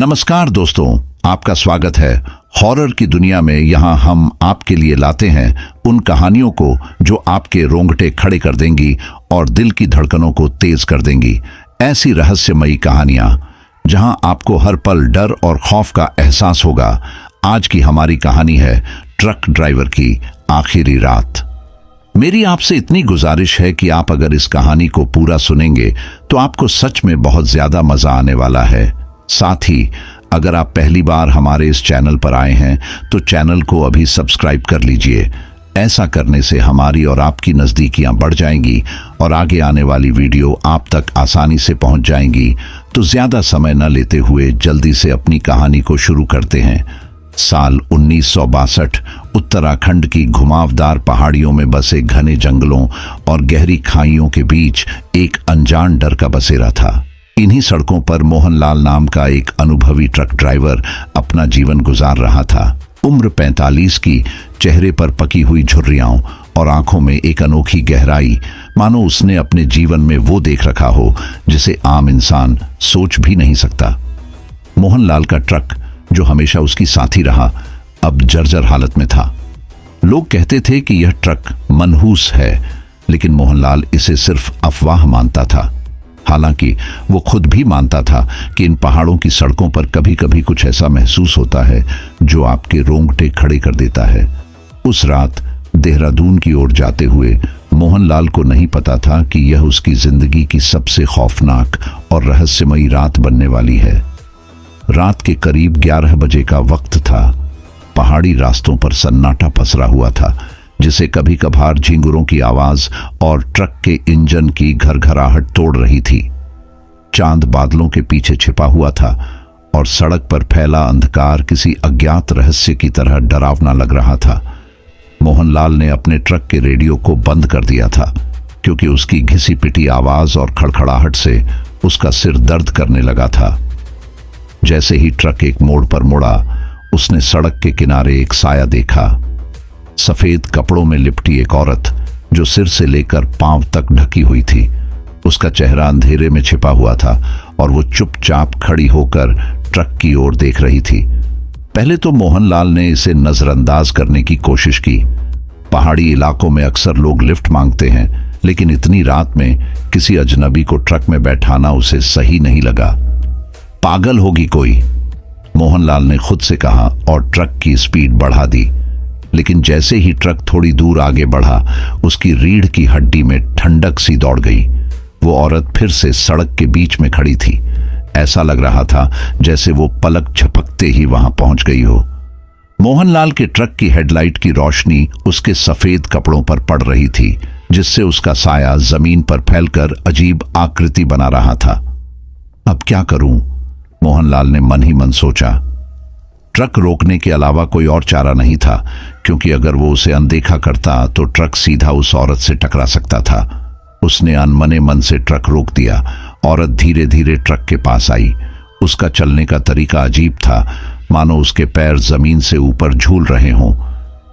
नमस्कार दोस्तों, आपका स्वागत है हॉरर की दुनिया में। यहाँ हम आपके लिए लाते हैं उन कहानियों को जो आपके रोंगटे खड़े कर देंगी और दिल की धड़कनों को तेज कर देंगी। ऐसी रहस्यमयी कहानियां जहां आपको हर पल डर और खौफ का एहसास होगा। आज की हमारी कहानी है ट्रक ड्राइवर की आखिरी रात। मेरी आपसे इतनी गुजारिश है कि आप अगर इस कहानी को पूरा सुनेंगे तो आपको सच में बहुत ज्यादा मजा आने वाला है। साथ ही अगर आप पहली बार हमारे इस चैनल पर आए हैं तो चैनल को अभी सब्सक्राइब कर लीजिए। ऐसा करने से हमारी और आपकी नज़दीकियां बढ़ जाएंगी और आगे आने वाली वीडियो आप तक आसानी से पहुंच जाएंगी। तो ज़्यादा समय न लेते हुए जल्दी से अपनी कहानी को शुरू करते हैं। साल 1962 उत्तराखंड की घुमावदार पहाड़ियों में बसे घने जंगलों और गहरी खाइयों के बीच एक अनजान डर का बसेरा था। इन्हीं सड़कों पर मोहनलाल नाम का एक अनुभवी ट्रक ड्राइवर अपना जीवन गुजार रहा था। उम्र 45 की, चेहरे पर पकी हुई झुर्रियां और आंखों में एक अनोखी गहराई, मानो उसने अपने जीवन में वो देख रखा हो जिसे आम इंसान सोच भी नहीं सकता। मोहनलाल का ट्रक, जो हमेशा उसकी साथी रहा, अब जर्जर हालत में था। लोग कहते थे कि यह ट्रक मनहूस है, लेकिन मोहनलाल इसे सिर्फ अफवाह मानता था। हालांकि वो खुद भी मानता था कि इन पहाड़ों की सड़कों पर कभी कभी कुछ ऐसा महसूस होता है जो आपके रोंगटे खड़े कर देता है। उस रात देहरादून की ओर जाते हुए मोहनलाल को नहीं पता था कि यह उसकी जिंदगी की सबसे खौफनाक और रहस्यमयी रात बनने वाली है। रात के करीब 11 बजे का वक्त था। पहाड़ी रास्तों पर सन्नाटा पसरा हुआ था, जिसे कभी कभार झिंगुरों की आवाज और ट्रक के इंजन की घरघराहट तोड़ रही थी। चांद बादलों के पीछे छिपा हुआ था और सड़क पर फैला अंधकार किसी अज्ञात रहस्य की तरह डरावना लग रहा था। मोहनलाल ने अपने ट्रक के रेडियो को बंद कर दिया था, क्योंकि उसकी घिसी पिटी आवाज और खड़खड़ाहट से उसका सिर दर्द करने लगा था। जैसे ही ट्रक एक मोड़ पर मुड़ा, उसने सड़क के किनारे एक साया देखा। सफेद कपड़ों में लिपटी एक औरत, जो सिर से लेकर पांव तक ढकी हुई थी। उसका चेहरा अंधेरे में छिपा हुआ था और वो चुपचाप खड़ी होकर ट्रक की ओर देख रही थी। पहले तो मोहनलाल ने इसे नजरअंदाज करने की कोशिश की। पहाड़ी इलाकों में अक्सर लोग लिफ्ट मांगते हैं, लेकिन इतनी रात में किसी अजनबी को ट्रक में बैठाना उसे सही नहीं लगा। पागल होगी कोई, मोहनलाल ने खुद से कहा और ट्रक की स्पीड बढ़ा दी। लेकिन जैसे ही ट्रक थोड़ी दूर आगे बढ़ा, उसकी रीढ़ की हड्डी में ठंडक सी दौड़ गई। वो औरत फिर से सड़क के बीच में खड़ी थी। ऐसा लग रहा था जैसे वो पलक झपकते ही वहां पहुंच गई हो। मोहनलाल के ट्रक की हेडलाइट की रोशनी उसके सफेद कपड़ों पर पड़ रही थी, जिससे उसका साया जमीन पर फैलकर अजीब आकृति बना रहा था। अब क्या करूं, मोहनलाल ने मन ही मन सोचा। ट्रक रोकने के अलावा कोई और चारा नहीं था, क्योंकि अगर वो उसे अनदेखा करता तो ट्रक सीधा उस औरत से टकरा सकता था। उसने अनमने मन से ट्रक रोक दिया। औरत धीरे धीरे ट्रक के पास आई। उसका चलने का तरीका अजीब था, मानो उसके पैर जमीन से ऊपर झूल रहे हों।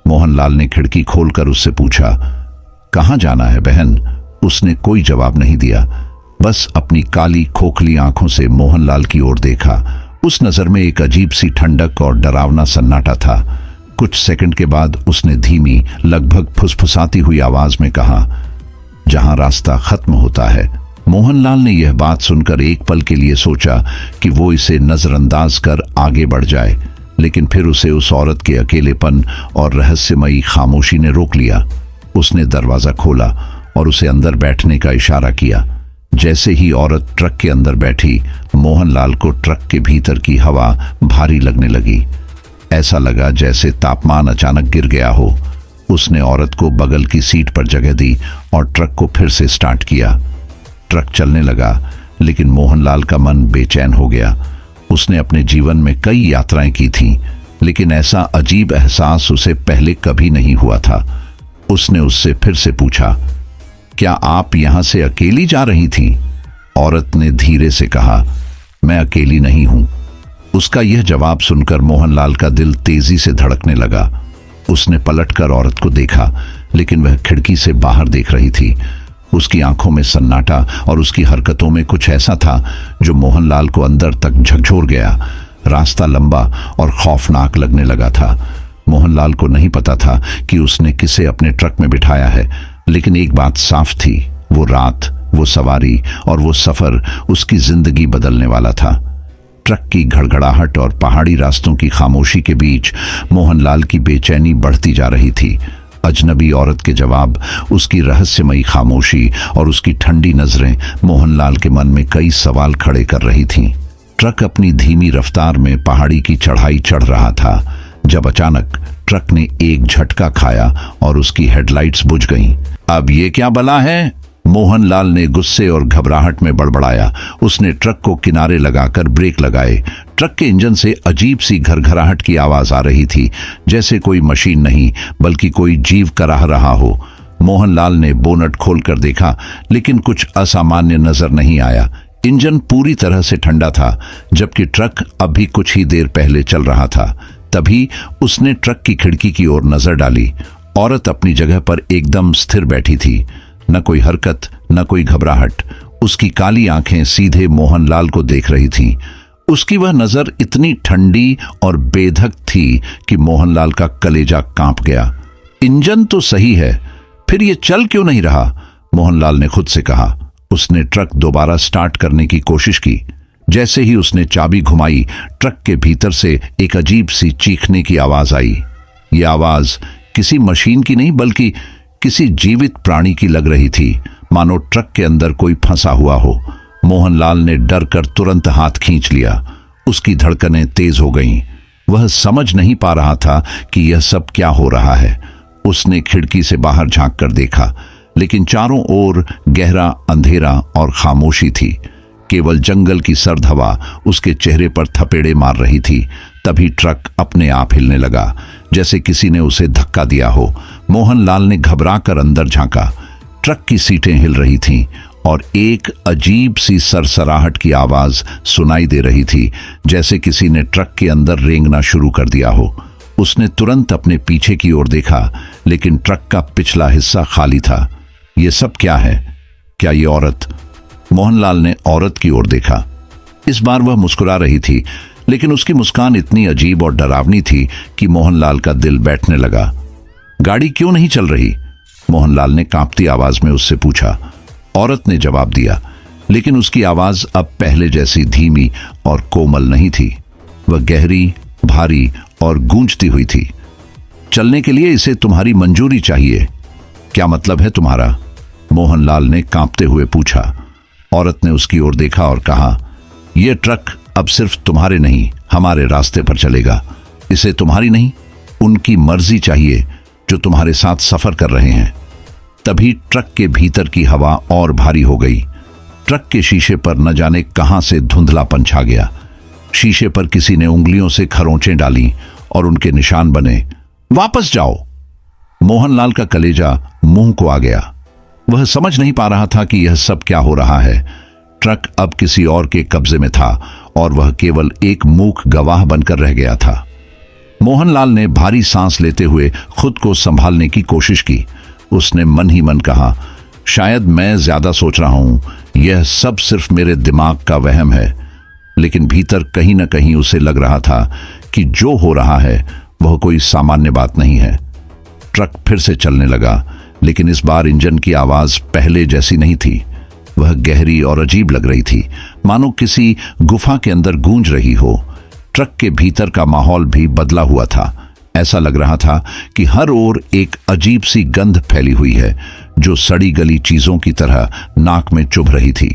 मोहनलाल ने खिड़की खोलकर उससे पूछा, कहाँ जाना है बहन? उसने कोई जवाब नहीं दिया, बस अपनी काली खोखली आंखों से मोहनलाल की ओर देखा। उस नजर में एक अजीब सी ठंडक और डरावना सन्नाटा था। कुछ सेकंड के बाद उसने धीमी, लगभग फुसफुसाती हुई आवाज में कहा, जहां रास्ता खत्म होता है। मोहनलाल ने यह बात सुनकर एक पल के लिए सोचा कि वो इसे नजरअंदाज कर आगे बढ़ जाए, लेकिन फिर उसे उस औरत के अकेलेपन और रहस्यमयी खामोशी ने रोक लिया। उसने दरवाजा खोला और उसे अंदर बैठने का इशारा किया। जैसे ही औरत ट्रक के अंदर बैठी, मोहनलाल को ट्रक के भीतर की हवा भारी लगने लगी। ऐसा लगा जैसे तापमान अचानक गिर गया हो। उसने औरत को बगल की सीट पर जगह दी और ट्रक को फिर से स्टार्ट किया। ट्रक चलने लगा, लेकिन मोहनलाल का मन बेचैन हो गया। उसने अपने जीवन में कई यात्राएं की थीं, लेकिन ऐसा अजीब एहसास उसे पहले कभी नहीं हुआ था। उसने उससे फिर से पूछा, क्या आप यहां से अकेली जा रही थी? औरत ने धीरे से कहा, मैं अकेली नहीं हूं। उसका यह जवाब सुनकर मोहनलाल का दिल तेजी से धड़कने लगा। उसने पलटकर औरत को देखा, लेकिन वह खिड़की से बाहर देख रही थी। उसकी आंखों में सन्नाटा और उसकी हरकतों में कुछ ऐसा था जो मोहनलाल को अंदर तक झकझोर गया। रास्ता लंबा और खौफनाक लगने लगा था। मोहनलाल को नहीं पता था कि उसने किसे अपने ट्रक में बिठाया है, लेकिन एक बात साफ थी, वो रात, वो सवारी और वो सफर उसकी जिंदगी बदलने वाला था। ट्रक की घड़घड़ाहट और पहाड़ी रास्तों की खामोशी के बीच मोहनलाल की बेचैनी बढ़ती जा रही थी। अजनबी औरत के जवाब, उसकी रहस्यमयी खामोशी और उसकी ठंडी नजरें मोहनलाल के मन में कई सवाल खड़े कर रही थीं। ट्रक अपनी धीमी रफ्तार में पहाड़ी की चढ़ाई चढ़ रहा था जब अचानक ट्रक ने एक झटका खाया और उसकी हेडलाइट्स बुझ गईं। अब ये क्या बला है? मोहनलाल ने गुस्से और घबराहट में बड़बड़ाया। उसने ट्रक को किनारे लगाकर ब्रेक लगाए। ट्रक के इंजन से अजीब सी घरघराहट की आवाज आ रही थी, जैसे कोई मशीन नहीं बल्कि कोई जीव कराह रहा हो। मोहनलाल ने बोनट खोलकर देखा, लेकिन कुछ असामान्य नजर नहीं आया। इंजन पूरी तरह से ठंडा था, जबकि ट्रक अभी कुछ ही देर पहले चल रहा था। तभी उसने ट्रक की खिड़की की ओर नजर डाली। औरत अपनी जगह पर एकदम स्थिर बैठी थी, न कोई हरकत, न कोई घबराहट। उसकी काली आंखें सीधे मोहनलाल को देख रही थीं। उसकी वह नजर इतनी ठंडी और बेधक थी कि मोहनलाल का कलेजा कांप गया। इंजन तो सही है, फिर ये चल क्यों नहीं रहा? मोहनलाल ने खुद से कहा। उसने ट्रक दोबारा स्टार्ट करने की कोशिश की। जैसे ही उसने चाबी घुमाई, ट्रक के भीतर से एक अजीब सी चीखने की आवाज आई। यह आवाज किसी मशीन की नहीं बल्कि किसी जीवित प्राणी की लग रही थी, मानो ट्रक के अंदर कोई फंसा हुआ हो। मोहनलाल ने डर कर तुरंत हाथ खींच लिया। उसकी धड़कनें तेज हो गईं। वह समझ नहीं पा रहा था कि यह सब क्या हो रहा है। उसने खिड़की से बाहर झांक कर देखा, लेकिन चारों ओर गहरा अंधेरा और खामोशी थी। केवल जंगल की सर्द हवा उसके चेहरे पर थपेड़े मार रही थी। तभी ट्रक अपने आप हिलने लगा, जैसे किसी ने उसे धक्का दिया हो। मोहनलाल ने घबराकर अंदर झांका। ट्रक की सीटें हिल रही थीं और एक अजीब सी सरसराहट की आवाज सुनाई दे रही थी, जैसे किसी ने ट्रक के अंदर रेंगना शुरू कर दिया हो। उसने तुरंत अपने पीछे की ओर देखा, लेकिन ट्रक का पिछला हिस्सा खाली था। यह सब क्या है? क्या ये औरत? मोहनलाल ने औरत की ओर देखा। इस बार वह मुस्कुरा रही थी, लेकिन उसकी मुस्कान इतनी अजीब और डरावनी थी कि मोहनलाल का दिल बैठने लगा। गाड़ी क्यों नहीं चल रही? मोहनलाल ने कांपती आवाज में उससे पूछा। औरत ने जवाब दिया, लेकिन उसकी आवाज अब पहले जैसी धीमी और कोमल नहीं थी। वह गहरी, भारी और गूंजती हुई थी। चलने के लिए इसे तुम्हारी मंजूरी चाहिए। क्या मतलब है तुम्हारा? मोहनलाल ने कांपते हुए पूछा। औरत ने उसकी ओर देखा और कहा, यह ट्रक अब सिर्फ तुम्हारे नहीं, हमारे रास्ते पर चलेगा। इसे तुम्हारी नहीं, उनकी मर्जी चाहिए जो तुम्हारे साथ सफर कर रहे हैं। तभी ट्रक के भीतर की हवा और भारी हो गई। ट्रक के शीशे पर न जाने कहां से धुंधलापन छा गया। शीशे पर किसी ने उंगलियों से खरोंचें डाली और उनके निशान बने। वापस जाओ! मोहनलाल का कलेजा मुंह को आ गया। वह समझ नहीं पा रहा था कि यह सब क्या हो रहा है। ट्रक अब किसी और के कब्जे में था और वह केवल एक मूक गवाह बनकर रह गया था। मोहनलाल ने भारी सांस लेते हुए खुद को संभालने की कोशिश की। उसने मन ही मन कहा, शायद मैं ज्यादा सोच रहा हूं, यह सब सिर्फ मेरे दिमाग का वहम है। लेकिन भीतर कहीं न कहीं उसे लग रहा था कि जो हो रहा है वह कोई सामान्य बात नहीं है। ट्रक फिर से चलने लगा, लेकिन इस बार इंजन की आवाज पहले जैसी नहीं थी। वह गहरी और अजीब लग रही थी, मानो किसी गुफा के अंदर गूंज रही हो। ट्रक के भीतर का माहौल भी बदला हुआ था। ऐसा लग रहा था कि हर ओर एक अजीब सी गंध फैली हुई है, जो सड़ी गली चीजों की तरह नाक में चुभ रही थी।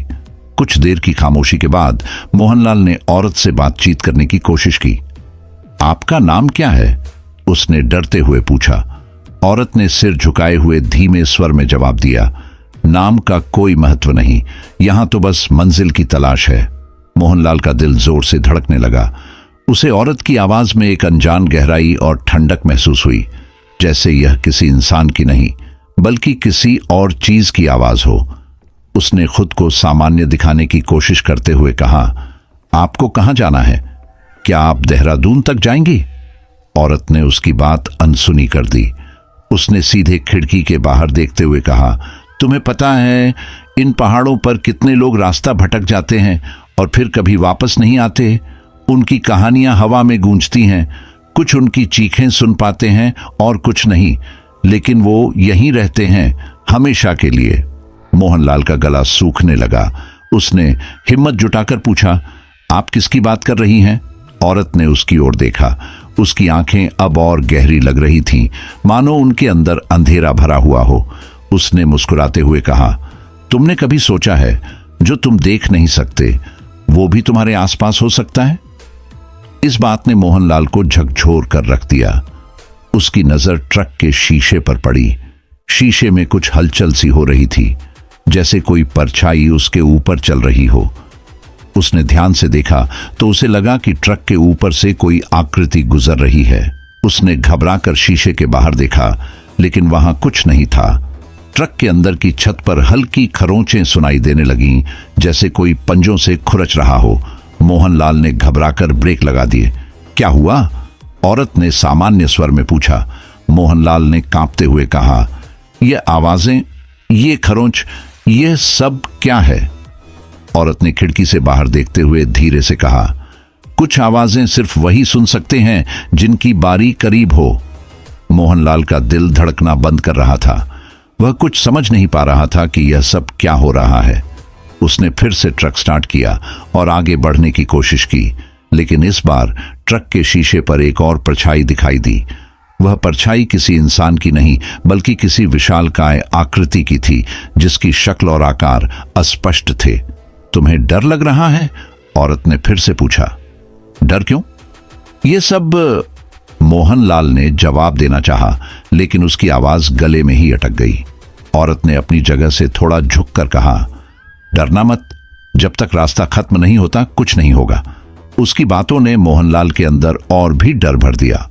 कुछ देर की खामोशी के बाद मोहनलाल ने औरत से बातचीत करने की कोशिश की। आपका नाम क्या है? उसने डरते हुए पूछा। औरत ने सिर झुकाए हुए धीमे स्वर में जवाब दिया, नाम का कोई महत्व नहीं, यहां तो बस मंजिल की तलाश है। मोहनलाल का दिल जोर से धड़कने लगा। उसे औरत की आवाज में एक अनजान गहराई और ठंडक महसूस हुई, जैसे यह किसी इंसान की नहीं बल्कि किसी और चीज की आवाज हो। उसने खुद को सामान्य दिखाने की कोशिश करते हुए कहा, आपको कहां जाना है? क्या आप देहरादून तक जाएंगी? औरत ने उसकी बात अनसुनी कर दी। उसने सीधे खिड़की के बाहर देखते हुए कहा, तुम्हें पता है इन पहाड़ों पर कितने लोग रास्ता भटक जाते हैं और फिर कभी वापस नहीं आते। उनकी कहानियां हवा में गूंजती हैं, कुछ उनकी चीखें सुन पाते हैं और कुछ नहीं, लेकिन वो यहीं रहते हैं हमेशा के लिए। मोहनलाल का गला सूखने लगा। उसने हिम्मत जुटाकर पूछा, आप किसकी बात कर रही हैं? औरत ने उसकी ओर देखा। उसकी आंखें अब और गहरी लग रही थीं, मानो उनके अंदर अंधेरा भरा हुआ हो। उसने मुस्कुराते हुए कहा, तुमने कभी सोचा है जो तुम देख नहीं सकते वो भी तुम्हारे आसपास हो सकता है? इस बात ने मोहनलाल को झकझोर कर रख दिया। उसकी नजर ट्रक के शीशे पर पड़ी। शीशे में कुछ हलचल सी हो रही थी, जैसे कोई परछाई उसके ऊपर चल रही हो। उसने ध्यान से देखा तो उसे लगा कि ट्रक के ऊपर से कोई आकृति गुजर रही है। उसने घबराकर शीशे के बाहर देखा, लेकिन वहां कुछ नहीं था। ट्रक के अंदर की छत पर हल्की खरोंचें सुनाई देने लगीं, जैसे कोई पंजों से खुरच रहा हो। मोहनलाल ने घबराकर ब्रेक लगा दिए। क्या हुआ? औरत ने सामान्य स्वर में पूछा। मोहनलाल ने कांपते हुए कहा, ये आवाजें, ये खरोंच, ये सब क्या है? औरत ने खिड़की से बाहर देखते हुए धीरे से कहा, कुछ आवाजें सिर्फ वही सुन सकते हैं जिनकी बारी करीब हो। मोहनलाल का दिल धड़कना बंद कर रहा था। वह कुछ समझ नहीं पा रहा था कि यह सब क्या हो रहा है। उसने फिर से ट्रक स्टार्ट किया और आगे बढ़ने की कोशिश की, लेकिन इस बार ट्रक के शीशे पर एक और परछाई दिखाई दी। वह परछाई किसी इंसान की नहीं, बल्कि किसी विशालकाय आकृति की थी, जिसकी शक्ल और आकार अस्पष्ट थे। तुम्हें डर लग रहा है? औरत ने फिर से पूछा। डर क्यों? ये सब, मोहनलाल ने जवाब देना चाहा, लेकिन उसकी आवाज गले में ही अटक गई। औरत ने अपनी जगह से थोड़ा झुककर कहा, डरना मत, जब तक रास्ता खत्म नहीं होता कुछ नहीं होगा। उसकी बातों ने मोहनलाल के अंदर और भी डर भर दिया।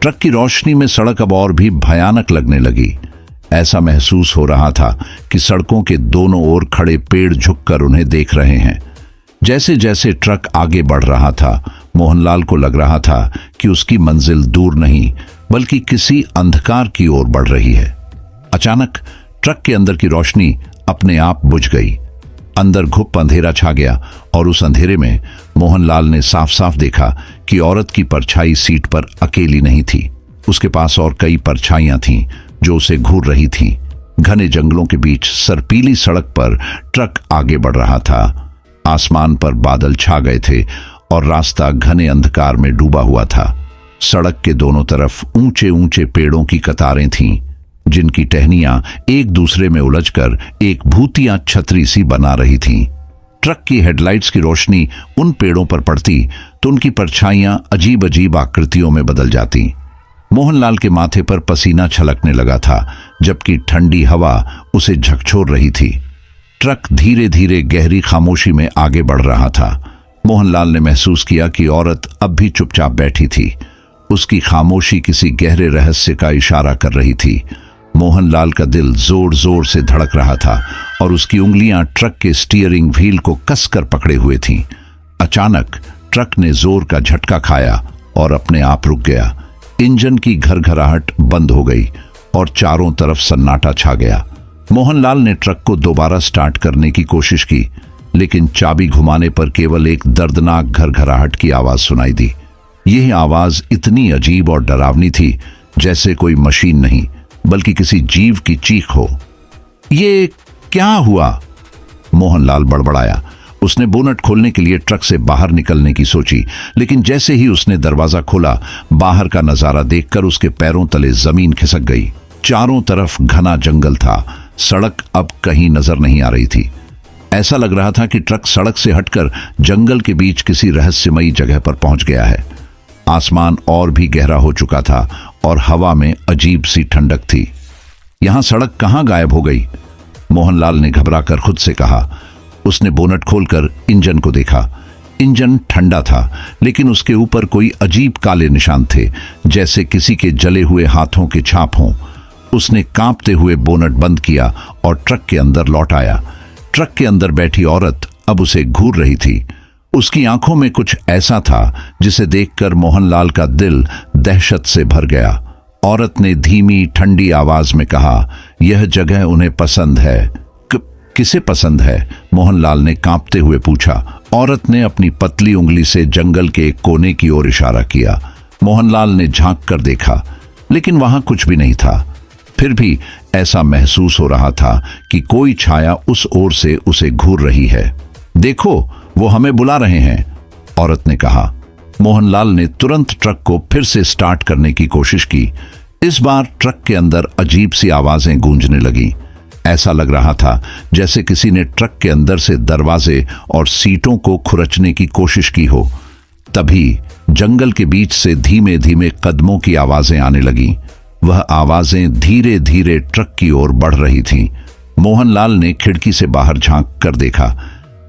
ट्रक की रोशनी में सड़क अब और भी भयानक लगने लगी। ऐसा महसूस हो रहा था कि सड़कों के दोनों ओर खड़े पेड़ झुककर उन्हें देख रहे हैं। जैसे जैसे ट्रक आगे बढ़ रहा था, मोहनलाल को लग रहा था कि उसकी मंजिल दूर नहीं, बल्कि किसी अंधकार की ओर बढ़ रही है। अचानक ट्रक के अंदर की रोशनी अपने आप बुझ गई। अंदर घुप अंधेरा छा गया और उस अंधेरे में मोहनलाल ने साफ साफ देखा कि औरत की परछाई सीट पर अकेली नहीं थी। उसके पास और कई परछाइयां थीं जो उसे घूर रही थीं। घने जंगलों के बीच सरपीली सड़क पर ट्रक आगे बढ़ रहा था। आसमान पर बादल छा गए थे और रास्ता घने अंधकार में डूबा हुआ था। सड़क के दोनों तरफ ऊंचे ऊंचे पेड़ों की कतारें थीं, जिनकी टहनियां एक दूसरे में उलझकर एक भूतिया छतरी सी बना रही थीं। ट्रक की हेडलाइट्स की रोशनी उन पेड़ों पर पड़ती तो उनकी परछाइयां अजीब अजीब आकृतियों में बदल जाती। मोहनलाल के माथे पर पसीना छलकने लगा था, जबकि ठंडी हवा उसे झकझोर रही थी। ट्रक धीरे धीरे गहरी खामोशी में आगे बढ़ रहा था। मोहनलाल ने महसूस किया कि औरत अब भी चुपचाप बैठी थी। उसकी खामोशी किसी गहरे रहस्य का इशारा कर रही थी। मोहनलाल का दिल जोर जोर से धड़क रहा था और उसकी उंगलियां ट्रक के स्टीयरिंग व्हील को कसकर पकड़े हुए थीं। अचानक ट्रक ने जोर का झटका खाया और अपने आप रुक गया। इंजन की घरघराहट बंद हो गई और चारों तरफ सन्नाटा छा गया। मोहनलाल ने ट्रक को दोबारा स्टार्ट करने की कोशिश की, लेकिन चाबी घुमाने पर केवल एक दर्दनाक घरघराहट की आवाज सुनाई दी। यह आवाज इतनी अजीब और डरावनी थी, जैसे कोई मशीन नहीं, बल्कि किसी जीव की चीख हो। ये क्या हुआ? मोहनलाल बड़बड़ाया। उसने बोनट खोलने के लिए ट्रक से बाहर निकलने की सोची, लेकिन जैसे ही उसने दरवाजा खोला, बाहर का नजारा देखकर उसके पैरों तले जमीन खिसक गई। चारों तरफ घना जंगल था। सड़क अब कहीं नजर नहीं आ रही थी। ऐसा लग रहा था कि ट्रक सड़क से हटकर जंगल के बीच किसी रहस्यमयी जगह पर पहुंच गया है। आसमान और भी गहरा हो चुका था और हवा में अजीब सी ठंडक थी। यहां सड़क कहां गायब हो गई? मोहनलाल ने घबराकर खुद से कहा। उसने बोनट खोलकर इंजन को देखा। इंजन ठंडा था, लेकिन उसके ऊपर कोई अजीब काले निशान थे, जैसे किसी के जले हुए हाथों के छाप हों। उसने कांपते हुए बोनट बंद किया और ट्रक के अंदर लौट आया। ट्रक के अंदर बैठी औरत अब उसे घूर रही थी। उसकी आंखों में कुछ ऐसा था जिसे देखकर मोहनलाल का दिल दहशत से भर गया। औरत ने धीमी ठंडी आवाज में कहा, यह जगह उन्हें पसंद है। किसे पसंद है? मोहनलाल ने कांपते हुए पूछा। औरत ने अपनी पतली उंगली से जंगल के एक कोने की ओर इशारा किया। मोहनलाल ने झांक कर देखा, लेकिन वहां कुछ भी नहीं था। फिर भी ऐसा महसूस हो रहा था कि कोई छाया उस ओर से उसे घूर रही है। देखो, वो हमें बुला रहे हैं, औरत ने कहा। मोहनलाल ने तुरंत ट्रक को फिर से स्टार्ट करने की कोशिश की। इस बार ट्रक के अंदर अजीब सी आवाजें गूंजने लगी। ऐसा लग रहा था जैसे किसी ने ट्रक के अंदर से दरवाजे और सीटों को खुरचने की कोशिश की हो। तभी जंगल के बीच से धीमे धीमे कदमों की आवाजें आने लगीं। वह आवाजें धीरे धीरे ट्रक की ओर बढ़ रही थीं। मोहनलाल ने खिड़की से बाहर झांक कर देखा,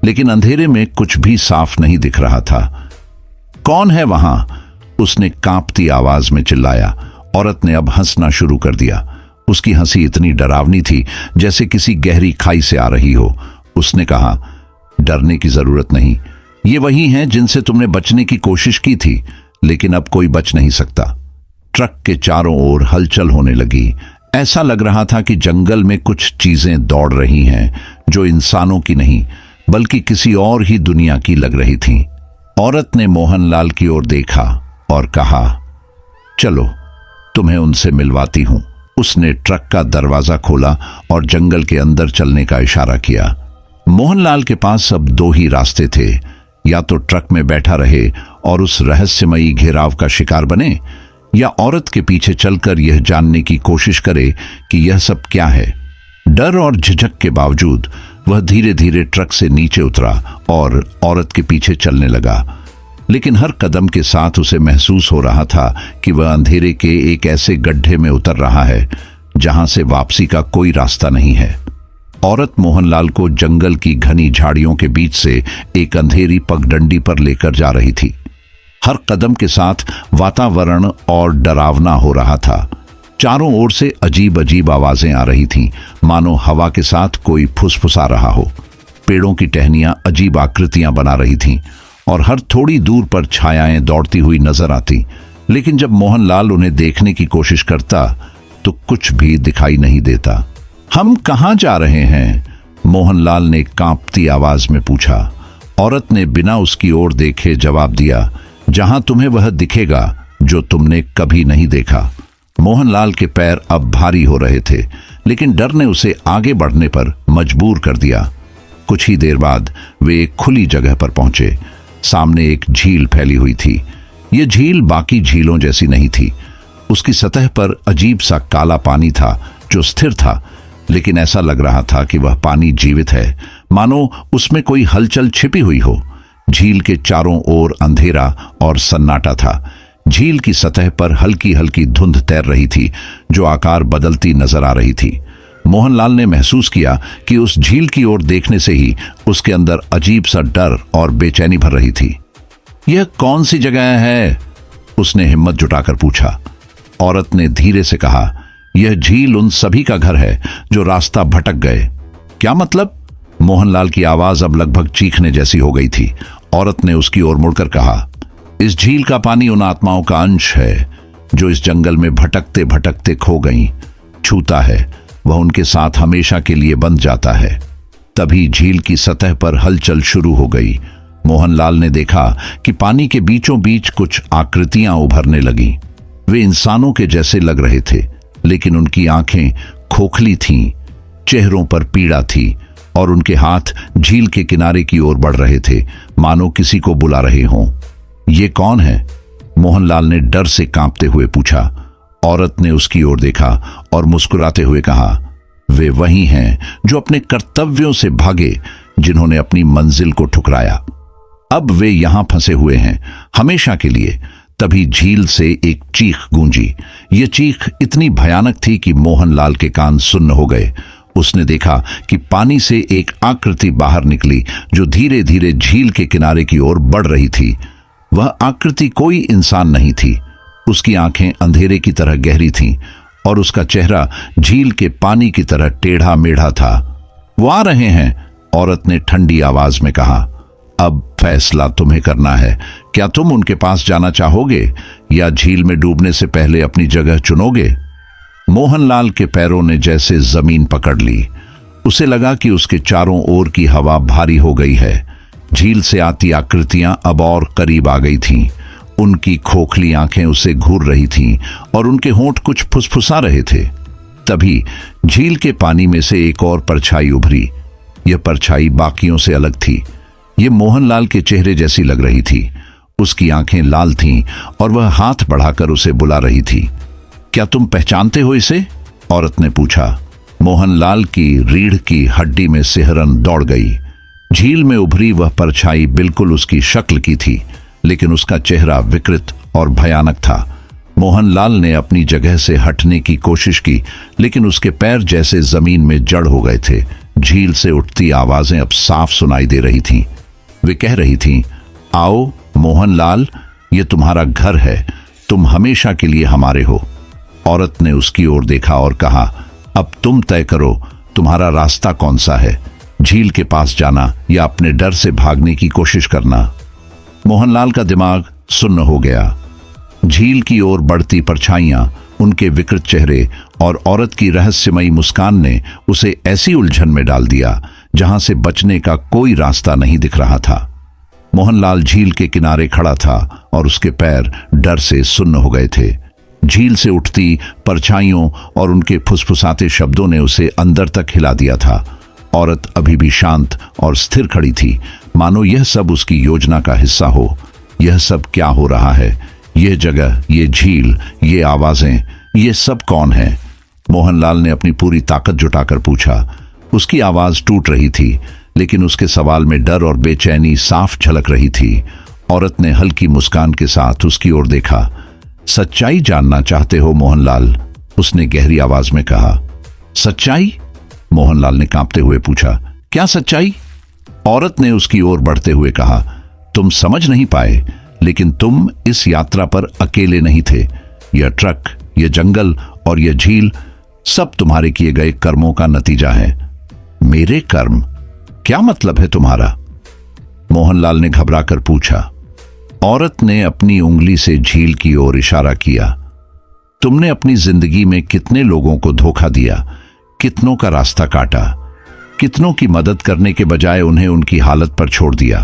लेकिन अंधेरे में कुछ भी साफ नहीं दिख रहा था। कौन है वहां? उसने कांपती आवाज में चिल्लाया। औरत ने अब हंसना शुरू कर दिया। उसकी हंसी इतनी डरावनी थी जैसे किसी गहरी खाई से आ रही हो। उसने कहा, डरने की जरूरत नहीं, ये वही हैं जिनसे तुमने बचने की कोशिश की थी, लेकिन अब कोई बच नहीं सकता। ट्रक के चारों ओर हलचल होने लगी। ऐसा लग रहा था कि जंगल में कुछ चीजें दौड़ रही हैं जो इंसानों की नहीं बल्कि किसी और ही दुनिया की लग रही थीं। औरत ने मोहनलाल की ओर देखा और कहा, चलो तुम्हें उनसे मिलवाती हूं। उसने ट्रक का दरवाजा खोला और जंगल के अंदर चलने का इशारा किया। मोहनलाल के पास अब दो ही रास्ते थे, या तो ट्रक में बैठा रहे और उस रहस्यमयी घेराव का शिकार बने, या औरत के पीछे चलकर यह जानने की कोशिश करे कि यह सब क्या है। डर और झिझक के बावजूद वह धीरे धीरे ट्रक से नीचे उतरा और औरत के पीछे चलने लगा। लेकिन हर कदम के साथ उसे महसूस हो रहा था कि वह अंधेरे के एक ऐसे गड्ढे में उतर रहा है जहां से वापसी का कोई रास्ता नहीं है। औरत मोहनलाल को जंगल की घनी झाड़ियों के बीच से एक अंधेरी पगडंडी पर लेकर जा रही थी। हर कदम के साथ वातावरण और डरावना हो रहा था। चारों ओर से अजीब अजीब आवाजें आ रही थीं, मानो हवा के साथ कोई फुसफुसा रहा हो। पेड़ों की टहनियां अजीब आकृतियां बना रही थीं और हर थोड़ी दूर पर छायाएं दौड़ती हुई नजर आती। लेकिन जब मोहनलाल उन्हें देखने की कोशिश करता तो कुछ भी दिखाई नहीं देता। हम कहां जा रहे हैं? मोहनलाल ने कांपती आवाज में पूछा। औरत ने बिना उसकी ओर देखे जवाब दिया, जहां तुम्हें वह दिखेगा जो तुमने कभी नहीं देखा। मोहनलाल के पैर अब भारी हो रहे थे, लेकिन डर ने उसे आगे बढ़ने पर मजबूर कर दिया। कुछ ही देर बाद वे एक खुली जगह पर पहुंचे। सामने एक झील फैली हुई थी। यह झील बाकी झीलों जैसी नहीं थी। उसकी सतह पर अजीब सा काला पानी था जो स्थिर था, लेकिन ऐसा लग रहा था कि वह पानी जीवित है, मानो उसमें कोई हलचल छिपी हुई हो। झील के चारों ओर अंधेरा और सन्नाटा था। झील की सतह पर हल्की हल्की धुंध तैर रही थी जो आकार बदलती नजर आ रही थी। मोहनलाल ने महसूस किया कि उस झील की ओर देखने से ही उसके अंदर अजीब सा डर और बेचैनी भर रही थी। यह कौन सी जगह है? उसने हिम्मत जुटाकर पूछा। औरत ने धीरे से कहा, यह झील उन सभी का घर है जो रास्ता भटक गए। क्या मतलब? मोहनलाल की आवाज अब लगभग चीखने जैसी हो गई थी। औरत ने उसकी ओर मुड़कर कहा, इस झील का पानी उन आत्माओं का अंश है जो इस जंगल में भटकते भटकते खो गईं। छूता है वह उनके साथ हमेशा के लिए बंध जाता है। तभी झील की सतह पर हलचल शुरू हो गई। मोहनलाल ने देखा कि पानी के बीचों बीच कुछ आकृतियां उभरने लगीं। वे इंसानों के जैसे लग रहे थे, लेकिन उनकी आंखें खोखली थीं, चेहरों पर पीड़ा थी और उनके हाथ झील के किनारे की ओर बढ़ रहे थे, मानो किसी को बुला रहे हों। ये कौन है? मोहनलाल ने डर से कांपते हुए पूछा। औरत ने उसकी ओर देखा और मुस्कुराते हुए कहा, वे वही हैं जो अपने कर्तव्यों से भागे, जिन्होंने अपनी मंजिल को ठुकराया। अब वे यहां फंसे हुए हैं हमेशा के लिए। तभी झील से एक चीख गूंजी। ये चीख इतनी भयानक थी कि मोहनलाल के कान सुन्न हो गए। उसने देखा कि पानी से एक आकृति बाहर निकली जो धीरे धीरे झील के किनारे की ओर बढ़ रही थी। वह आकृति कोई इंसान नहीं थी। उसकी आंखें अंधेरे की तरह गहरी थीं और उसका चेहरा झील के पानी की तरह टेढ़ा मेढ़ा था। वो आ रहे हैं, औरत ने ठंडी आवाज में कहा। अब फैसला तुम्हें करना है। क्या तुम उनके पास जाना चाहोगे या झील में डूबने से पहले अपनी जगह चुनोगे? मोहनलाल के पैरों ने जैसे जमीन पकड़ ली। उसे लगा कि उसके चारों ओर की हवा भारी हो गई है। झील से आती आकृतियां अब और करीब आ गई थीं। उनकी खोखली आंखें उसे घूर रही थीं और उनके होंठ कुछ फुसफुसा रहे थे। तभी झील के पानी में से एक और परछाई उभरी। यह परछाई बाकियों से अलग थी। ये मोहनलाल के चेहरे जैसी लग रही थी। उसकी आंखें लाल थीं और वह हाथ बढ़ाकर उसे बुला रही थी। क्या तुम पहचानते हो इसे? औरत ने पूछा। मोहनलाल की रीढ़ की हड्डी में सिहरन दौड़ गई। झील में उभरी वह परछाई बिल्कुल उसकी शक्ल की थी, लेकिन उसका चेहरा विकृत और भयानक था। मोहनलाल ने अपनी जगह से हटने की कोशिश की, लेकिन उसके पैर जैसे जमीन में जड़ हो गए थे। झील से उठती आवाजें अब साफ सुनाई दे रही थीं। वे कह रही थीं, आओ मोहनलाल, ये तुम्हारा घर है, तुम हमेशा के लिए हमारे हो। औरत ने उसकी ओर देखा और कहा, अब तुम तय करो, तुम्हारा रास्ता कौन सा है? झील के पास जाना या अपने डर से भागने की कोशिश करना? मोहनलाल का दिमाग सुन्न हो गया। झील की ओर बढ़ती परछाइयां, उनके विकृत चेहरे और औरत की रहस्यमयी मुस्कान ने उसे ऐसी उलझन में डाल दिया जहां से बचने का कोई रास्ता नहीं दिख रहा था। मोहनलाल झील के किनारे खड़ा था और उसके पैर डर से सुन्न हो गए थे। झील से उठती परछाइयों और उनके फुसफुसाते शब्दों ने उसे अंदर तक हिला दिया था। औरत अभी भी शांत और स्थिर खड़ी थी, मानो यह सब उसकी योजना का हिस्सा हो। यह सब क्या हो रहा है? यह जगह, ये झील, ये आवाजें, ये सब कौन है? मोहनलाल ने अपनी पूरी ताकत जुटाकर पूछा। उसकी आवाज टूट रही थी, लेकिन उसके सवाल में डर और बेचैनी साफ झलक रही थी। औरत ने हल्की मुस्कान के साथ उसकी ओर देखा। सच्चाई जानना चाहते हो मोहनलाल? उसने गहरी आवाज में कहा। सच्चाई? मोहनलाल ने कांपते हुए पूछा। क्या सच्चाई? औरत ने उसकी ओर बढ़ते हुए कहा, तुम समझ नहीं पाए, लेकिन तुम इस यात्रा पर अकेले नहीं थे। यह ट्रक, यह जंगल और यह झील सब तुम्हारे किए गए कर्मों का नतीजा है। मेरे कर्म? क्या मतलब है तुम्हारा? मोहनलाल ने घबराकर पूछा। औरत ने अपनी उंगली से झील की ओर इशारा किया। तुमने अपनी जिंदगी में कितने लोगों को धोखा दिया, कितनों का रास्ता काटा, कितनों की मदद करने के बजाय उन्हें उनकी हालत पर छोड़ दिया,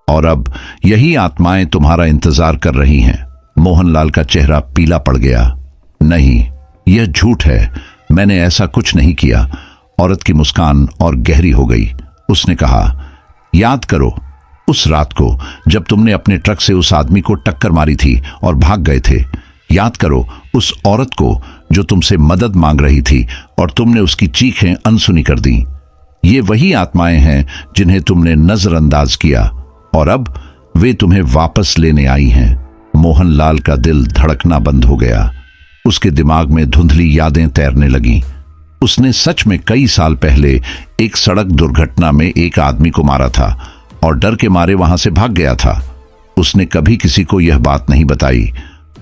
और अब यही आत्माएं तुम्हारा इंतजार कर रही हैं। मोहनलाल का चेहरा पीला पड़ गया। नहीं, यह झूठ है, मैंने ऐसा कुछ नहीं किया। औरत की मुस्कान और गहरी हो गई। उसने कहा, याद करो उस रात को जब तुमने अपने ट्रक से उस आदमी को टक्कर मारी थी और भाग गए थे। याद करो उस औरत को जो तुमसे मदद मांग रही थी और तुमने उसकी चीखें अनसुनी कर दी। ये वही आत्माएं हैं जिन्हें तुमने नजरअंदाज किया, और अब वे तुम्हें वापस लेने आई हैं। मोहनलाल का दिल धड़कना बंद हो गया। उसके दिमाग में धुंधली यादें तैरने लगीं। उसने सच में कई साल पहले एक सड़क दुर्घटना में एक आदमी को मारा था और डर के मारे वहां से भाग गया था। उसने कभी किसी को यह बात नहीं बताई,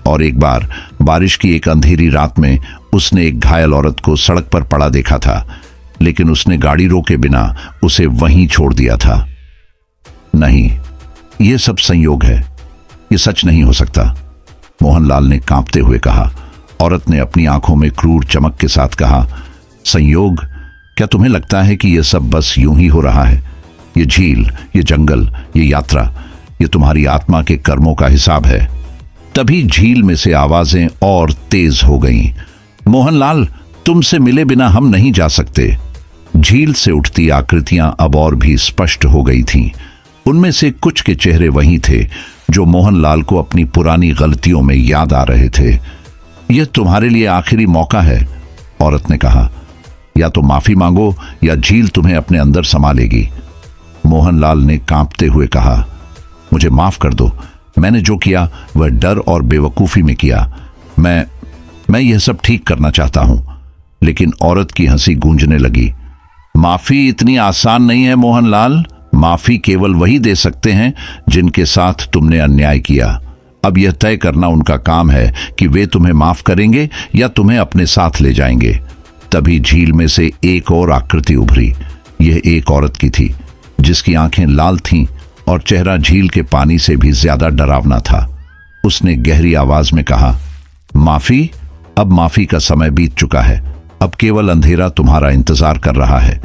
और एक बार बारिश की एक अंधेरी रात में उसने एक घायल औरत को सड़क पर पड़ा देखा था, लेकिन उसने गाड़ी रोके बिना उसे वहीं छोड़ दिया था। नहीं, यह सब संयोग है, यह सच नहीं हो सकता, मोहनलाल ने कांपते हुए कहा। औरत ने अपनी आंखों में क्रूर चमक के साथ कहा, संयोग? क्या तुम्हें लगता है कि यह सब बस यूं ही हो रहा है? ये झील, ये जंगल, ये यात्रा, ये तुम्हारी आत्मा के कर्मों का हिसाब है। तभी झील में से आवाजें और तेज हो गईं। मोहनलाल, तुमसे मिले बिना हम नहीं जा सकते। झील से उठती आकृतियां अब और भी स्पष्ट हो गई थीं। उनमें से कुछ के चेहरे वही थे जो मोहनलाल को अपनी पुरानी गलतियों में याद आ रहे थे। यह तुम्हारे लिए आखिरी मौका है, औरत ने कहा। या तो माफी मांगो या झील तुम्हें अपने अंदर समा लेगी। मोहनलाल ने कांपते हुए कहा, मुझे माफ कर दो, मैंने जो किया वह डर और बेवकूफी में किया। मैं यह सब ठीक करना चाहता हूं। लेकिन औरत की हंसी गूंजने लगी। माफी इतनी आसान नहीं है मोहनलाल। माफी केवल वही दे सकते हैं जिनके साथ तुमने अन्याय किया। अब यह तय करना उनका काम है कि वे तुम्हें माफ करेंगे या तुम्हें अपने साथ ले जाएंगे। तभी झील में से एक और आकृति उभरी। यह एक औरत की थी, जिसकी आंखें लाल थीं और चेहरा झील के पानी से भी ज्यादा डरावना था। उसने गहरी आवाज में कहा, माफी? अब माफी का समय बीत चुका है। अब केवल अंधेरा तुम्हारा इंतजार कर रहा है।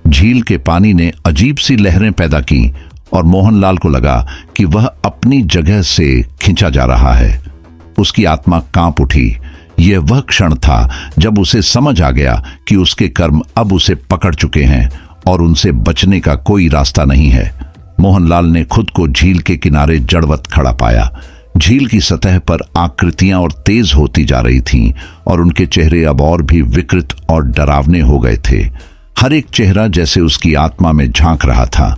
झील के पानी ने अजीब सी लहरें पैदा की और मोहनलाल को लगा कि वह अपनी जगह से खींचा जा रहा है। उसकी आत्मा कांप उठी। यह वह क्षण था जब उसे समझ आ गया कि उसके कर्म अब उसे पकड़ चुके हैं और उनसे बचने का कोई रास्ता नहीं है। मोहनलाल ने खुद को झील के किनारे जड़वत खड़ा पाया। झील की सतह पर आकृतियां और तेज होती जा रही थीं और उनके चेहरे अब और भी विकृत और डरावने हो गए थे। हर एक चेहरा जैसे उसकी आत्मा में झांक रहा था।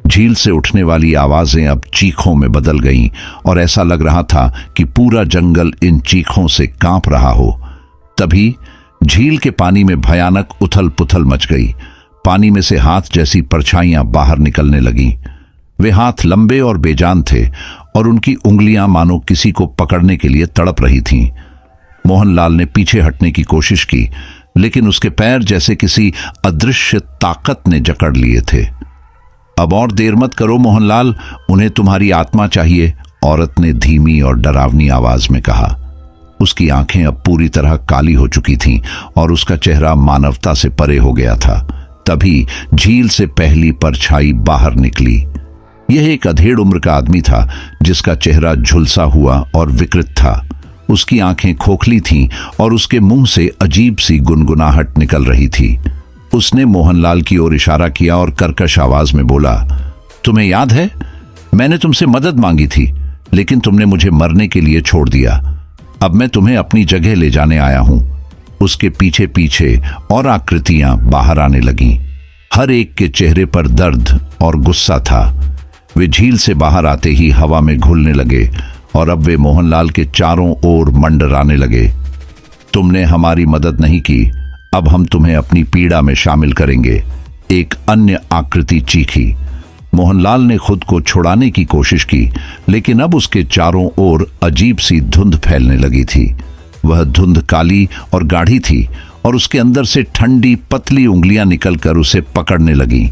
झील से उठने वाली आवाजें अब चीखों में बदल गईं और ऐसा लग रहा था कि पूरा जंगल इन चीखों से कांप रहा हो। तभी झील के पानी में भयानक उथल पुथल मच गई। पानी में से हाथ जैसी परछाइयां बाहर निकलने लगीं। वे हाथ लंबे और बेजान थे और उनकी उंगलियां मानो किसी को पकड़ने के लिए तड़प रही थीं। मोहनलाल ने पीछे हटने की कोशिश की, लेकिन उसके पैर जैसे किसी अदृश्य ताकत ने जकड़ लिए थे। अब और देर मत करो मोहनलाल, उन्हें तुम्हारी आत्मा चाहिए, औरत ने धीमी और डरावनी आवाज में कहा। उसकी आंखें अब पूरी तरह काली हो चुकी थीं और उसका चेहरा मानवता से परे हो गया था। तभी झील से पहली परछाई बाहर निकली। यह एक अधेड़ उम्र का आदमी था जिसका चेहरा झुलसा हुआ और विकृत था। उसकी आंखें खोखली थीं और उसके मुंह से अजीब सी गुनगुनाहट निकल रही थी। उसने मोहनलाल की ओर इशारा किया और कर्कश आवाज में बोला, तुम्हें याद है, मैंने तुमसे मदद मांगी थी, लेकिन तुमने मुझे मरने के लिए छोड़ दिया। अब मैं तुम्हें अपनी जगह ले जाने आया हूं। उसके पीछे पीछे और आकृतियां बाहर आने लगीं। हर एक के चेहरे पर दर्द और गुस्सा था। वे झील से बाहर आते ही हवा में घुलने लगे और अब वे मोहनलाल के चारों ओर मंडराने लगे। तुमने हमारी मदद नहीं की, अब हम तुम्हें अपनी पीड़ा में शामिल करेंगे, एक अन्य आकृति चीखी। मोहनलाल ने खुद को छुड़ाने की कोशिश की, लेकिन अब उसके चारों ओर अजीब सी धुंध फैलने लगी थी। वह धुंध काली और गाढ़ी थी और उसके अंदर से ठंडी पतली उंगलियां निकलकर उसे पकड़ने लगीं।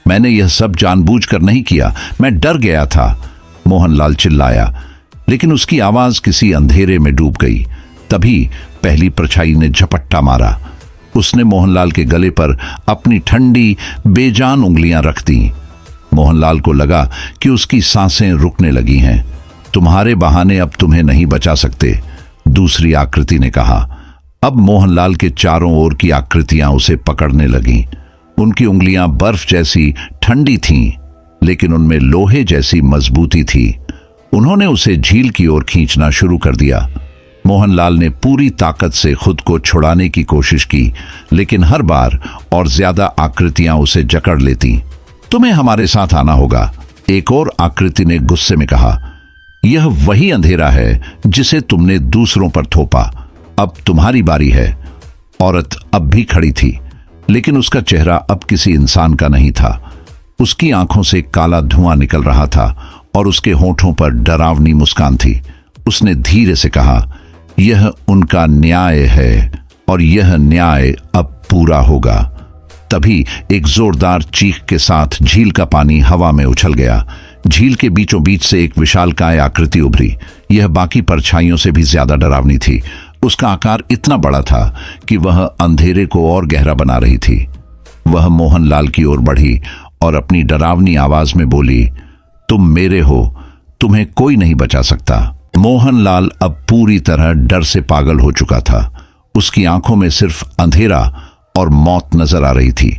मैंने यह सब जानबूझकर नहीं किया, मैं डर गया था, मोहनलाल चिल्लाया, लेकिन उसकी आवाज किसी अंधेरे में डूब गई। तभी पहली परछाई ने झपट्टा मारा। उसने मोहनलाल के गले पर अपनी ठंडी बेजान उंगलियां रख दी। मोहनलाल को लगा कि उसकी सांसें रुकने लगी हैं। तुम्हारे बहाने अब तुम्हें नहीं बचा सकते, दूसरी आकृति ने कहा। अब मोहनलाल के चारों ओर की आकृतियां उसे पकड़ने लगीं। उनकी उंगलियां बर्फ जैसी ठंडी थीं, लेकिन उनमें लोहे जैसी मजबूती थी। उन्होंने उसे झील की ओर खींचना शुरू कर दिया। मोहनलाल ने पूरी ताकत से खुद को छुड़ाने की कोशिश की, लेकिन हर बार और ज्यादा आकृतियां उसे जकड़ लेती। तुम्हें हमारे साथ आना होगा, एक और आकृति ने गुस्से में कहा। यह वही अंधेरा है जिसे तुमने दूसरों पर थोपा, अब तुम्हारी बारी है। औरत अब भी खड़ी थी, लेकिन उसका चेहरा अब किसी इंसान का नहीं था। उसकी आंखों से काला धुआं निकल रहा था और उसके होठों पर डरावनी मुस्कान थी। उसने धीरे से कहा, यह उनका न्याय है और यह न्याय अब पूरा होगा। तभी एक जोरदार चीख के साथ झील का पानी हवा में उछल गया। झील के बीचों बीच से एक विशालकाय आकृति उभरी। यह बाकी परछाइयों से भी ज्यादा डरावनी थी। उसका आकार इतना बड़ा था कि वह अंधेरे को और गहरा बना रही थी। वह मोहनलाल की ओर बढ़ी और अपनी डरावनी आवाज में बोली, तुम मेरे हो, तुम्हें कोई नहीं बचा सकता। मोहनलाल अब पूरी तरह डर से पागल हो चुका था। उसकी आंखों में सिर्फ अंधेरा और मौत नजर आ रही थी।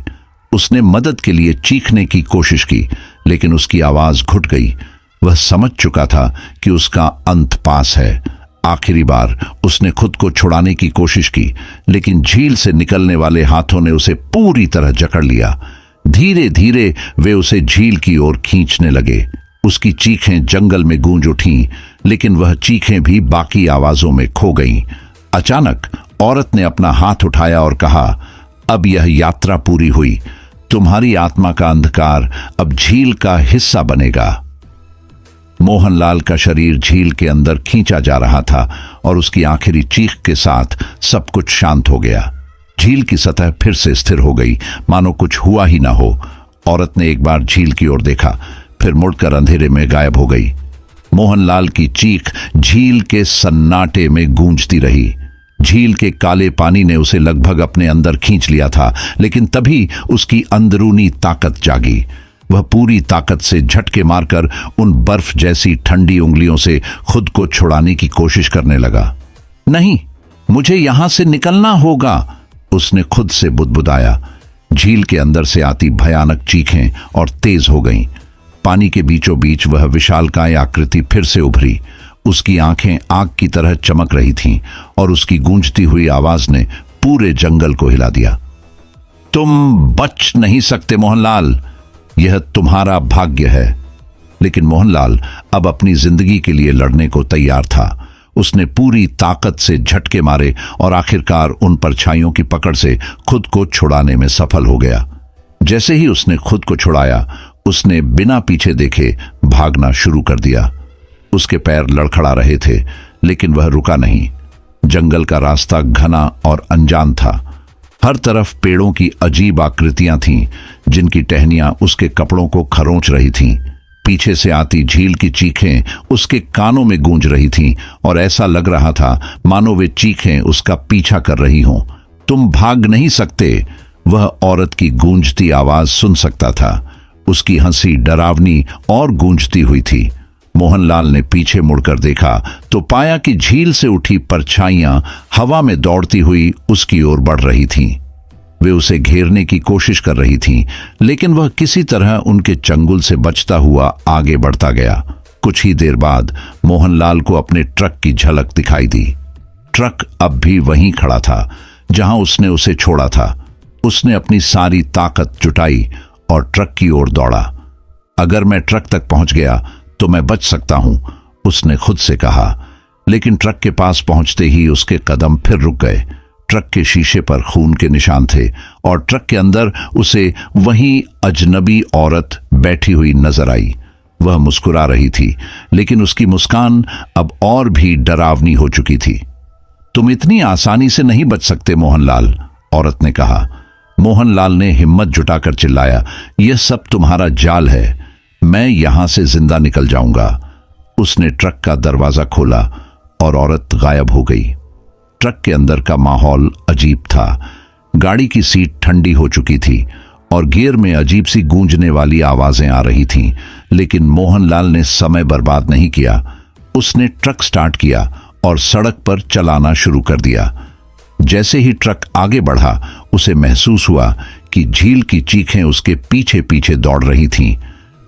उसने मदद के लिए चीखने की कोशिश की, लेकिन उसकी आवाज घुट गई। वह समझ चुका था कि उसका अंत पास है। आखिरी बार उसने खुद को छुड़ाने की कोशिश की, लेकिन झील से निकलने वाले हाथों ने उसे पूरी तरह जकड़ लिया। धीरे धीरे वे उसे झील की ओर खींचने लगे। उसकी चीखें जंगल में गूंज उठीं, लेकिन वह चीखें भी बाकी आवाजों में खो गईं। अचानक औरत ने अपना हाथ उठाया और कहा, अब यह यात्रा पूरी हुई। तुम्हारी आत्मा का अंधकार अब झील का हिस्सा बनेगा। मोहनलाल का शरीर झील के अंदर खींचा जा रहा था और उसकी आखिरी चीख के साथ सब कुछ शांत हो गया। झील की सतह फिर से स्थिर हो गई, मानो कुछ हुआ ही ना हो। औरत ने एक बार झील की ओर देखा, फिर मुड़कर अंधेरे में गायब हो गई। मोहनलाल की चीख झील के सन्नाटे में गूंजती रही। झील के काले पानी ने उसे लगभग अपने अंदर खींच लिया था, लेकिन तभी उसकी अंदरूनी ताकत जागी। वह पूरी ताकत से झटके मारकर उन बर्फ जैसी ठंडी उंगलियों से खुद को छुड़ाने की कोशिश करने लगा। नहीं, मुझे यहां से निकलना होगा, उसने खुद से बुदबुदाया। झील के अंदर से आती भयानक चीखें और तेज हो गईं। पानी के बीचों बीच वह विशालकाय आकृति फिर से उभरी। उसकी आंखें आग की तरह चमक रही थीं और उसकी गूंजती हुई आवाज ने पूरे जंगल को हिला दिया। तुम बच नहीं सकते मोहनलाल, यह तुम्हारा भाग्य है। लेकिन मोहनलाल अब अपनी जिंदगी के लिए लड़ने को तैयार था। उसने पूरी ताकत से झटके मारे और आखिरकार उन परछाइयों की पकड़ से खुद को छुड़ाने में सफल हो गया। जैसे ही उसने खुद को छुड़ाया, उसने बिना पीछे देखे भागना शुरू कर दिया। उसके पैर लड़खड़ा रहे थे, लेकिन वह रुका नहीं। जंगल का रास्ता घना और अनजान था। हर तरफ पेड़ों की अजीब आकृतियां थीं, जिनकी टहनियां उसके कपड़ों को खरोंच रही थीं। पीछे से आती झील की चीखें उसके कानों में गूंज रही थीं और ऐसा लग रहा था मानो वे चीखें उसका पीछा कर रही हों। तुम भाग नहीं सकते, वह औरत की गूंजती आवाज सुन सकता था। उसकी हंसी डरावनी और गूंजती हुई थी। मोहनलाल ने पीछे मुड़कर देखा तो पाया कि झील से उठी परछाइयां हवा में दौड़ती हुई उसकी ओर बढ़ रही थीं। वे उसे घेरने की कोशिश कर रही थीं, लेकिन वह किसी तरह उनके चंगुल से बचता हुआ आगे बढ़ता गया। कुछ ही देर बाद मोहनलाल को अपने ट्रक की झलक दिखाई दी। ट्रक अब भी वहीं खड़ा था जहां उसने उसे छोड़ा था। उसने अपनी सारी ताकत जुटाई और ट्रक की ओर दौड़ा। अगर मैं ट्रक तक पहुंच गया तो मैं बच सकता हूं, उसने खुद से कहा। लेकिन ट्रक के पास पहुंचते ही उसके कदम फिर रुक गए। ट्रक के शीशे पर खून के निशान थे और ट्रक के अंदर उसे वही अजनबी औरत बैठी हुई नजर आई। वह मुस्कुरा रही थी, लेकिन उसकी मुस्कान अब और भी डरावनी हो चुकी थी। तुम इतनी आसानी से नहीं बच सकते मोहनलाल, औरत ने कहा। मोहनलाल ने हिम्मत जुटाकर चिल्लाया, यह सब तुम्हारा जाल है, मैं यहां से जिंदा निकल जाऊंगा। उसने ट्रक का दरवाजा खोला और औरत गायब हो गई। ट्रक के अंदर का माहौल अजीब था। गाड़ी की सीट ठंडी हो चुकी थी और गियर में अजीब सी गूंजने वाली आवाजें आ रही थीं, लेकिन मोहनलाल ने समय बर्बाद नहीं किया। उसने ट्रक स्टार्ट किया और सड़क पर चलाना शुरू कर दिया। जैसे ही ट्रक आगे बढ़ा, उसे महसूस हुआ कि झील की चीखें उसके पीछे पीछे दौड़ रही थीं।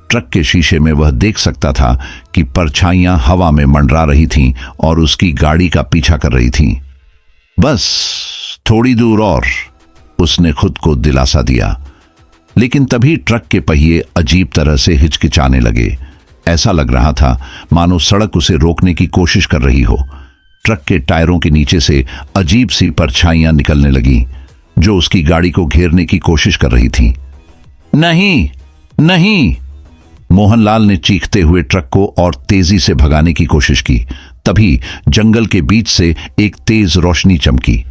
ट्रक के शीशे में वह देख सकता था कि परछाइयां हवा में मंडरा रही थीं और उसकी गाड़ी का पीछा कर रही थीं। बस थोड़ी दूर और, उसने खुद को दिलासा दिया। लेकिन तभी ट्रक के पहिए अजीब तरह से हिचकिचाने लगे। ऐसा लग रहा था मानो सड़क उसे रोकने की कोशिश कर रही हो। ट्रक के टायरों के नीचे से अजीब सी परछाइयां निकलने लगीं, जो उसकी गाड़ी को घेरने की कोशिश कर रही थीं। नहीं, नहीं, मोहनलाल ने चीखते हुए ट्रक को और तेजी से भगाने की कोशिश की। तभी जंगल के बीच से एक तेज रोशनी चमकी।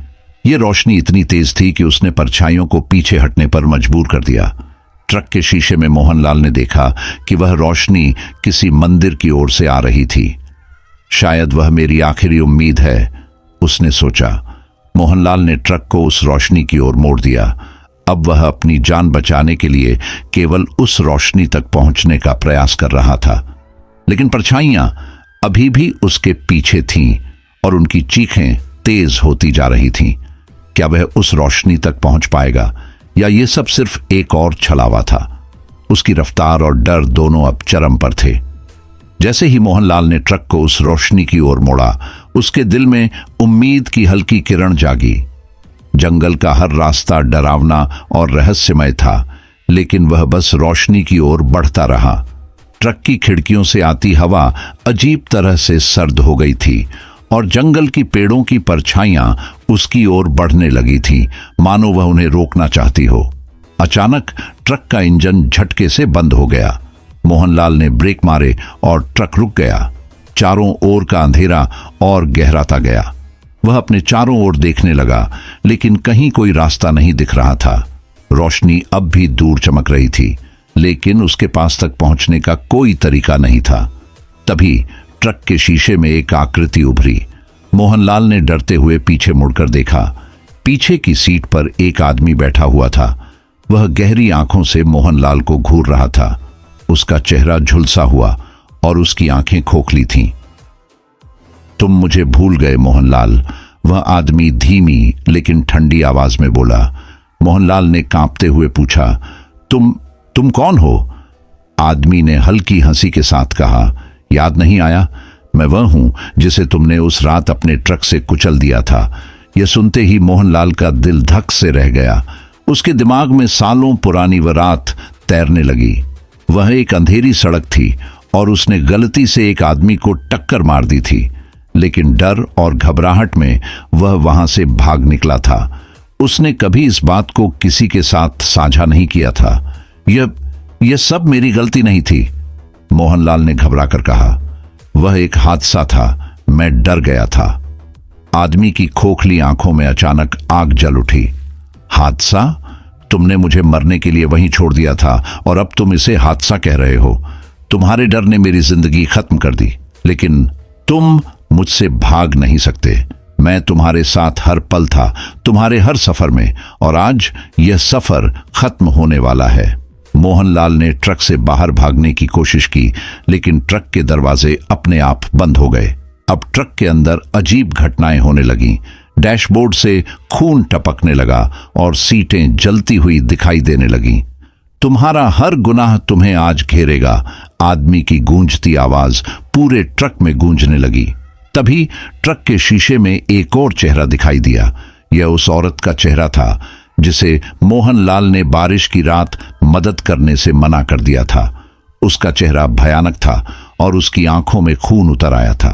यह रोशनी इतनी तेज थी कि उसने परछाइयों को पीछे हटने पर मजबूर कर दिया। ट्रक के शीशे में मोहनलाल ने देखा कि वह रोशनी किसी मंदिर की ओर से आ रही थी। शायद वह मेरी आखिरी उम्मीद है, उसने सोचा। मोहनलाल ने ट्रक को उस रोशनी की ओर मोड़ दिया। अब वह अपनी जान बचाने के लिए केवल उस रोशनी तक पहुंचने का प्रयास कर रहा था। लेकिन परछाइयां अभी भी उसके पीछे थीं और उनकी चीखें तेज होती जा रही थीं। क्या वह उस रोशनी तक पहुंच पाएगा या ये सब सिर्फ एक और छलावा था? उसकी रफ्तार और डर दोनों अब चरम पर थे। जैसे ही मोहनलाल ने ट्रक को उस रोशनी की ओर मोड़ा, उसके दिल में उम्मीद की हल्की किरण जागी। जंगल का हर रास्ता डरावना और रहस्यमय था, लेकिन वह बस रोशनी की ओर बढ़ता रहा। ट्रक की खिड़कियों से आती हवा अजीब तरह से सर्द हो गई थी और जंगल की पेड़ों की परछाइयां उसकी ओर बढ़ने लगी थीं, मानो वह उन्हें रोकना चाहती हो। अचानक ट्रक का इंजन झटके से बंद हो गया। मोहनलाल ने ब्रेक मारे और ट्रक रुक गया। चारों ओर का अंधेरा और गहराता गया। वह अपने चारों ओर देखने लगा, लेकिन कहीं कोई रास्ता नहीं दिख रहा था। रोशनी अब भी दूर चमक रही थी, लेकिन उसके पास तक पहुंचने का कोई तरीका नहीं था। तभी ट्रक के शीशे में एक आकृति उभरी। मोहनलाल ने डरते हुए पीछे मुड़कर देखा। पीछे की सीट पर एक आदमी बैठा हुआ था। वह गहरी आंखों से मोहनलाल को घूर रहा था। उसका चेहरा झुलसा हुआ और उसकी आंखें खोखली थीं। तुम मुझे भूल गए मोहनलाल, वह आदमी धीमी लेकिन ठंडी आवाज में बोला। मोहनलाल ने कांपते हुए पूछा, तुम कौन हो? आदमी ने हल्की हंसी के साथ कहा, याद नहीं आया? मैं वह हूं जिसे तुमने उस रात अपने ट्रक से कुचल दिया था। यह सुनते ही मोहनलाल का दिल धक से रह गया। उसके दिमाग में सालों पुरानी वह रात तैरने लगी। वह एक अंधेरी सड़क थी और उसने गलती से एक आदमी को टक्कर मार दी थी, लेकिन डर और घबराहट में वह वहां से भाग निकला था। उसने कभी इस बात को किसी के साथ साझा नहीं किया था। यह सब मेरी गलती नहीं थी, मोहनलाल ने घबराकर कहा। वह एक हादसा था, मैं डर गया था। आदमी की खोखली आंखों में अचानक आग जल उठी। हादसा? तुमने मुझे मरने के लिए वहीं छोड़ दिया था और अब तुम इसे हादसा कह रहे हो। तुम्हारे डर ने मेरी जिंदगी खत्म कर दी, लेकिन तुम मुझसे भाग नहीं सकते। मैं तुम्हारे साथ हर पल था, तुम्हारे हर सफर में, और आज यह सफर खत्म होने वाला है। मोहनलाल ने ट्रक से बाहर भागने की कोशिश की, लेकिन ट्रक के दरवाजे अपने आप बंद हो गए। अब ट्रक के अंदर अजीब घटनाएं होने लगीं। डैशबोर्ड से खून टपकने लगा और सीटें जलती हुई दिखाई देने लगीं। तुम्हारा हर गुनाह तुम्हें आज घेरेगा, आदमी की गूंजती आवाज पूरे ट्रक में गूंजने लगी। तभी ट्रक के शीशे में एक और चेहरा दिखाई दिया। यह उस औरत का चेहरा था जिसे मोहनलाल ने बारिश की रात मदद करने से मना कर दिया था। उसका चेहरा भयानक था और उसकी आंखों में खून उतर आया था।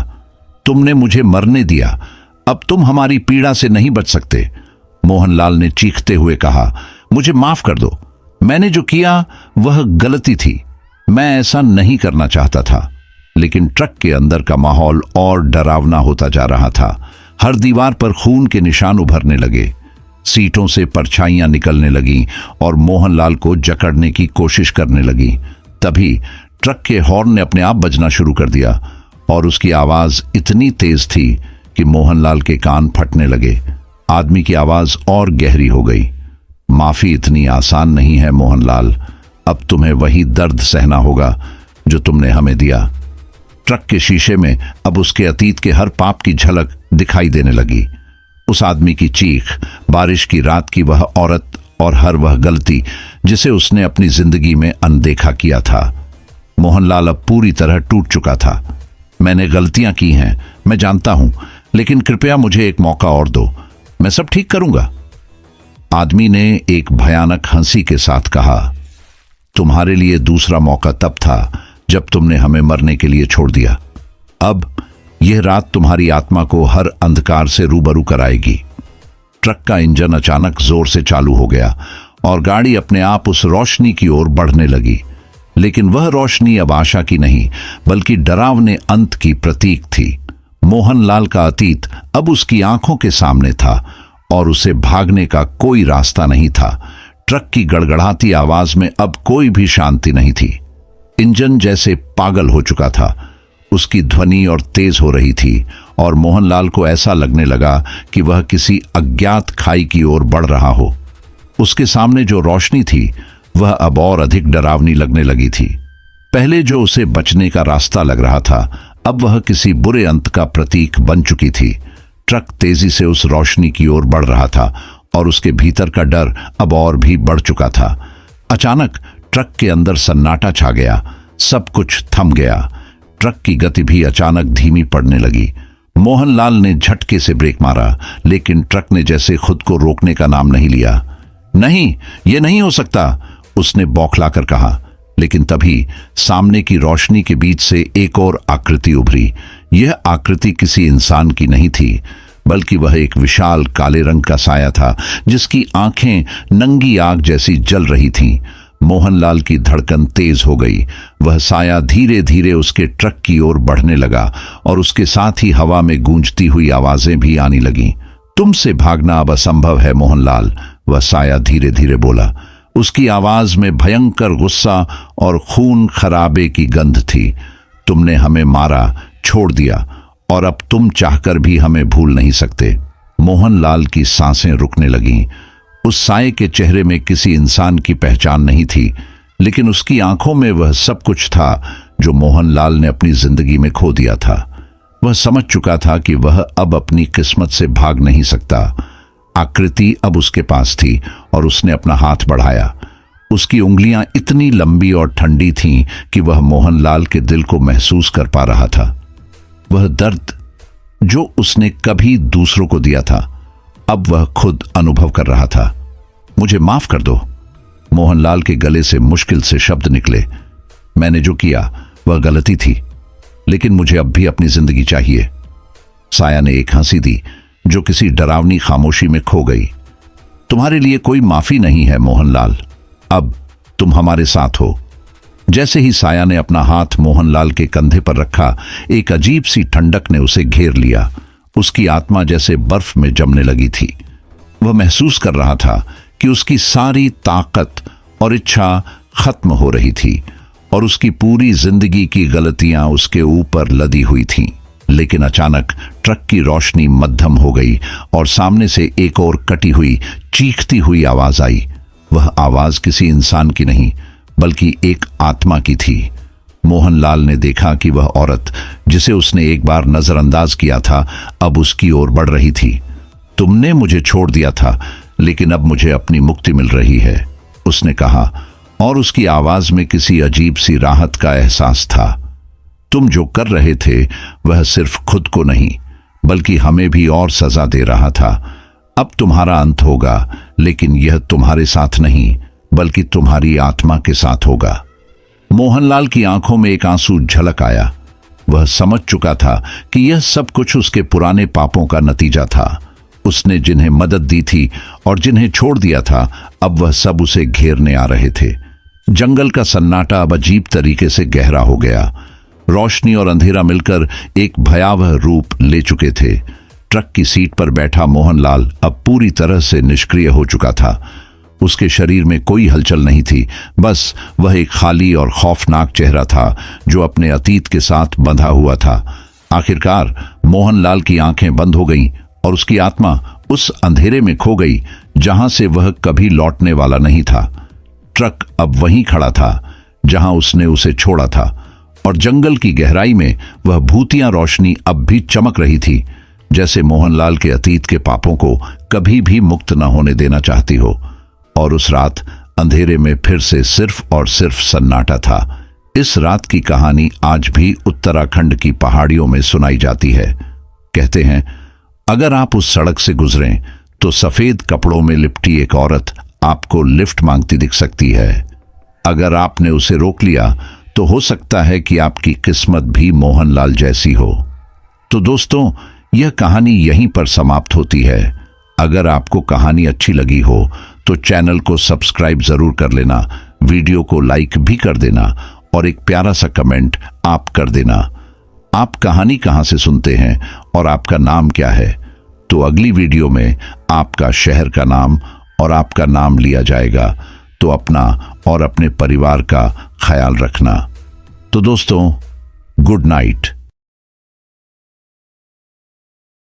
तुमने मुझे मरने दिया, अब तुम हमारी पीड़ा से नहीं बच सकते, मोहनलाल ने चीखते हुए कहा। मुझे माफ कर दो, मैंने जो किया वह गलती थी। मैं ऐसा नहीं करना चाहता था। लेकिन ट्रक के अंदर का माहौल और डरावना होता जा रहा था। हर दीवार पर खून के निशान उभरने लगे, सीटों से परछाइयां निकलने लगीं और मोहनलाल को जकड़ने की कोशिश करने लगी। तभी ट्रक के हॉर्न ने अपने आप बजना शुरू कर दिया और उसकी आवाज इतनी तेज थी कि मोहनलाल के कान फटने लगे। आदमी की आवाज और गहरी हो गई। माफी इतनी आसान नहीं है मोहनलाल, अब तुम्हें वही दर्द सहना होगा जो तुमने हमें दिया। ट्रक के शीशे में अब उसके अतीत के हर पाप की झलक दिखाई देने लगी। उस आदमी की चीख, बारिश की रात की वह औरत और हर वह गलती जिसे उसने अपनी जिंदगी में अनदेखा किया था। मोहनलाल अब पूरी तरह टूट चुका था। मैंने गलतियां की हैं, मैं जानता हूं, लेकिन कृपया मुझे एक मौका और दो, मैं सब ठीक करूंगा। आदमी ने एक भयानक हंसी के साथ कहा, तुम्हारे लिए दूसरा मौका तब था जब तुमने हमें मरने के लिए छोड़ दिया। अब यह रात तुम्हारी आत्मा को हर अंधकार से रूबरू कराएगी। ट्रक का इंजन अचानक जोर से चालू हो गया और गाड़ी अपने आप उस रोशनी की ओर बढ़ने लगी। लेकिन वह रोशनी अब आशा की नहीं, बल्कि डरावने अंत की प्रतीक थी। मोहनलाल का अतीत अब उसकी आंखों के सामने था और उसे भागने का कोई रास्ता नहीं था। ट्रक की गड़गड़ाती आवाज में अब कोई भी शांति नहीं थी। इंजन जैसे पागल हो चुका था, उसकी ध्वनि और तेज हो रही थी और मोहनलाल को ऐसा लगने लगा कि वह किसी अज्ञात खाई की ओर बढ़ रहा हो। उसके सामने जो रोशनी थी वह अब और अधिक डरावनी लगने लगी थी। पहले जो उसे बचने का रास्ता लग रहा था, अब वह किसी बुरे अंत का प्रतीक बन चुकी थी। ट्रक तेजी से उस रोशनी की ओर बढ़ रहा था और उसके भीतर का डर अब और भी बढ़ चुका था। अचानक ट्रक के अंदर सन्नाटा छा गया, सब कुछ थम गया। ट्रक की गति भी अचानक धीमी पड़ने लगी। मोहनलाल ने झटके से ब्रेक मारा, लेकिन ट्रक ने जैसे खुद को रोकने का नाम नहीं लिया। नहीं, यह नहीं हो सकता, उसने बौखलाकर कहा। लेकिन तभी सामने की रोशनी के बीच से एक और आकृति उभरी। यह आकृति किसी इंसान की नहीं थी, बल्कि वह एक विशाल काले रंग का साया था जिसकी आंखें नंगी आग जैसी जल रही थीं। मोहनलाल की धड़कन तेज हो गई। वह साया धीरे धीरे उसके ट्रक की ओर बढ़ने लगा और उसके साथ ही हवा में गूंजती हुई आवाजें भी आने लगीं। तुमसे भागना अब असंभव है मोहनलाल, वह साया धीरे धीरे बोला। उसकी आवाज में भयंकर गुस्सा और खून खराबे की गंध थी। तुमने हमें मारा, छोड़ दिया और अब तुम चाहकर भी हमें भूल नहीं सकते। मोहनलाल की सांसें रुकने लगीं। उस साये के चेहरे में किसी इंसान की पहचान नहीं थी, लेकिन उसकी आंखों में वह सब कुछ था जो मोहनलाल ने अपनी जिंदगी में खो दिया था। वह समझ चुका था कि वह अब अपनी किस्मत से भाग नहीं सकता। आकृति अब उसके पास थी और उसने अपना हाथ बढ़ाया। उसकी उंगलियां इतनी लंबी और ठंडी थीं कि वह मोहनलाल के दिल को महसूस कर पा रहा था। वह दर्द जो उसने कभी दूसरों को दिया था, अब वह खुद अनुभव कर रहा था। मुझे माफ कर दो। मोहनलाल के गले से मुश्किल से शब्द निकले। मैंने जो किया वह गलती थी, लेकिन मुझे अब भी अपनी जिंदगी चाहिए। साया ने एक हंसी दी जो किसी डरावनी खामोशी में खो गई। तुम्हारे लिए कोई माफी नहीं है मोहनलाल, अब तुम हमारे साथ हो। जैसे ही साया ने अपना हाथ मोहनलाल के कंधे पर रखा, एक अजीब सी ठंडक ने उसे घेर लिया। उसकी आत्मा जैसे बर्फ में जमने लगी थी। वह महसूस कर रहा था कि उसकी सारी ताकत और इच्छा खत्म हो रही थी और उसकी पूरी जिंदगी की गलतियां उसके ऊपर लदी हुई थीं। लेकिन अचानक ट्रक की रोशनी मध्यम हो गई और सामने से एक और कटी हुई, चीखती हुई आवाज आई। वह आवाज किसी इंसान की नहीं, बल्कि एक आत्मा की थी। मोहनलाल ने देखा कि वह औरत जिसे उसने एक बार नजरअंदाज किया था, अब उसकी ओर बढ़ रही थी। तुमने मुझे छोड़ दिया था, लेकिन अब मुझे अपनी मुक्ति मिल रही है, उसने कहा, और उसकी आवाज में किसी अजीब सी राहत का एहसास था। तुम जो कर रहे थे वह सिर्फ खुद को नहीं, बल्कि हमें भी और सजा दे रहा था। अब तुम्हारा अंत होगा, लेकिन यह तुम्हारे साथ नहीं, बल्कि तुम्हारी आत्मा के साथ होगा। मोहनलाल की आंखों में एक आंसू झलक आया। वह समझ चुका था कि यह सब कुछ उसके पुराने पापों का नतीजा था। उसने जिन्हें मदद दी थी और जिन्हें छोड़ दिया था, अब वह सब उसे घेरने आ रहे थे। जंगल का सन्नाटा अब अजीब तरीके से गहरा हो गया। रोशनी और अंधेरा मिलकर एक भयावह रूप ले चुके थे। ट्रक की सीट पर बैठा मोहनलाल अब पूरी तरह से निष्क्रिय हो चुका था। उसके शरीर में कोई हलचल नहीं थी, बस वह एक खाली और खौफनाक चेहरा था जो अपने अतीत के साथ बंधा हुआ था। आखिरकार मोहनलाल की आंखें बंद हो गईं और उसकी आत्मा उस अंधेरे में खो गई जहां से वह कभी लौटने वाला नहीं था। ट्रक अब वहीं खड़ा था जहां उसने उसे छोड़ा था, और जंगल की गहराई में वह भूतिया रोशनी अब भी चमक रही थी, जैसे मोहनलाल के अतीत के पापों को कभी भी मुक्त न होने देना चाहती हो। और उस रात अंधेरे में फिर से सिर्फ और सिर्फ सन्नाटा था। इस रात की कहानी आज भी उत्तराखंड की पहाड़ियों में सुनाई जाती है। कहते हैं, अगर आप उस सड़क से गुजरें तो सफेद कपड़ों में लिपटी एक औरत आपको लिफ्ट मांगती दिख सकती है। अगर आपने उसे रोक लिया तो हो सकता है कि आपकी किस्मत भी मोहनलाल जैसी हो। तो दोस्तों, यह कहानी यहीं पर समाप्त होती है। अगर आपको कहानी अच्छी लगी हो तो चैनल को सब्सक्राइब जरूर कर लेना, वीडियो को लाइक भी कर देना और एक प्यारा सा कमेंट आप कर देना। आप कहानी कहां से सुनते हैं और आपका नाम क्या है? तो अगली वीडियो में आपका शहर का नाम और आपका नाम लिया जाएगा। तो अपना और अपने परिवार का ख्याल रखना। तो दोस्तों, गुड नाइट।